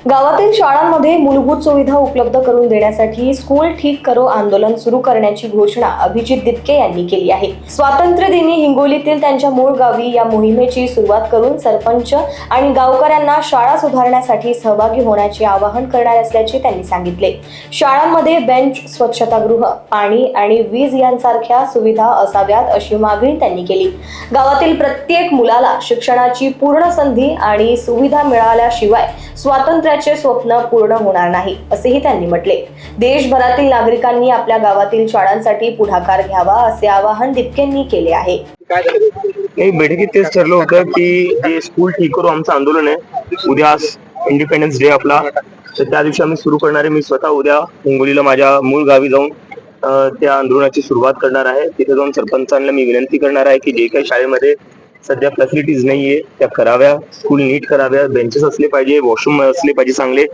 गावातील शाळांमध्ये मूलभूत सुविधा उपलब्ध करून देण्यासाठी स्कूल ठीक करो आंदोलन सुरू करण्याची घोषणा अभिजित दिपके यांनी केली आहे। स्वातंत्र्य दिनी हिंगोलीतील त्यांच्या मूळ गावी या मोहिमेची सुरुवात करून सरपंच आणि गावकऱ्यांना शाळा सुधारण्यासाठी सहभागी होण्याचे आवाहन करणार असल्याचे त्यांनी सांगितले। शाळांमध्ये बेंच, स्वच्छतागृह, पाणी आणि वीज यांसारख्या सुविधा असाव्यात अशी मागणी त्यांनी केली। गावातील प्रत्येक मुलाला शिक्षणाची पूर्ण संधी आणि सुविधा मिळाल्याशिवाय स्वातंत्र्याचे स्वप्न पूर्ण होणार नाही असेही त्यांनी म्हटले। देशभरातील नागरिकांनी आपल्या गावातील शाळांसाठी पुढाकार घ्यावा असे आवाहन दिपकेंनी केले आहे। बैठकीत तेच ठरलं होतं की जे स्कूल ठीक करू आमचं आंदोलन आहे, उद्या इंडिपेंडन्स डे आपला, तर त्या दिवशी आम्ही सुरू करणार आहे। मी स्वतः उद्या हिंगोलीला माझ्या मूळ गावी जाऊन त्या आंदोलनाची सुरुवात करणार आहे। तिथे जाऊन सरपंचांना मी विनंती करणार आहे की जे काही शाळेमध्ये सध्या फॅसिलिटीज नाहीये त्या कराव्या, स्कूल नीट कराव्या, बेंचेस असले पाहिजे, वॉशरूम असले पाहिजे, चांगले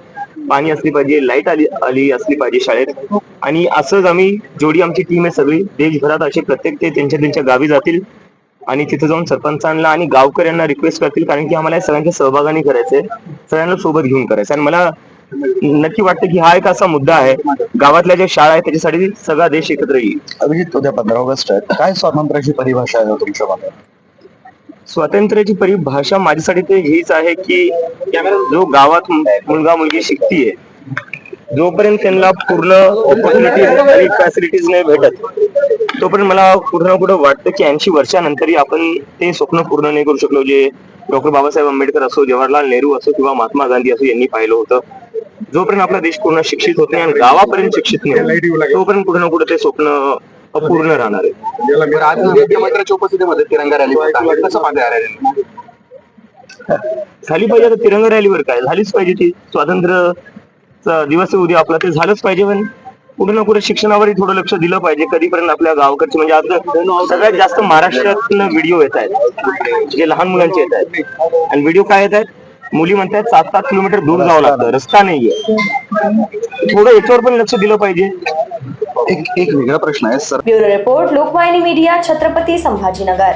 पाणी असले पाहिजे, लाईट आली असली पाहिजे शाळेत। आणि असंच आम्ही जेवढी आमची टीम आहे सगळी देशभरात असे प्रत्येक ते त्यांच्या गावी जातील आणि तिथे जाऊन सरपंचांना आणि गावकऱ्यांना रिक्वेस्ट करतील, कारण की आम्हाला सगळ्यांच्या सहभागाने करायचंय, सगळ्यांना सोबत घेऊन करायचं। आणि मला नक्की वाटतं की हा एक असा मुद्दा आहे, गावातल्या ज्या शाळा आहेत त्याच्यासाठी सगळा देश एकत्र येईल। अभिजित, उद्या 15 ऑगस्ट आहे, काय स्वातंत्र्याची परिभाषा आहे तुमच्या मते? स्वातंत्र्याची परिभाषा माझ्यासाठी ते हीच आहे की जो गावात मुलगा मुलगी शिकतीये, जोपर्यंत त्यांना पूर्ण ऑपॉर्च्युनिटीज आणि फॅसिलिटीज नाही भेटत तोपर्यंत मला कुठं ना कुठं वाटतं की 80 वर्षानंतरही आपण ते स्वप्न पूर्ण नाही करू शकलो जे डॉक्टर बाबासाहेब आंबेडकर असो, जवाहरलाल नेहरू असो किंवा महात्मा गांधी असो यांनी पाहिलं होतं। जोपर्यंत आपला देश पूर्ण शिक्षित होत नाही आणि गावापर्यंत शिक्षित नाही तोपर्यंत कुठं ना कुठं ते स्वप्न अपूर्ण राहणार आहे। आज मुख्यमंत्र्यांच्या उपस्थितीमध्ये तिरंगा रॅली कसं पाहता रॅली झाली पाहिजे? आता तिरंगा रॅलीवर काय झालीच पाहिजे, ती स्वातंत्र्य दिवस उद्या आपला ते झालंच पाहिजे। पण कुठे ना कुठे शिक्षणावरही थोडं लक्ष दिलं पाहिजे। कधीपर्यंत आपल्या गावकडचे म्हणजे आता सगळ्यात जास्त महाराष्ट्रातून व्हिडिओ येत आहेत जे लहान मुलांचे येत आहेत, आणि व्हिडिओ काय येत आहेत, मुली म्हणतात 7-7 किलोमीटर दूर जावं लागतं, रस्ता नाहीये। थोडं याच्यावर पण लक्ष दिलं पाहिजे। एक वेगळा प्रश्न आहे sir. Bureau report, Lokvahini media, Chhatrapati Sambhajinagar.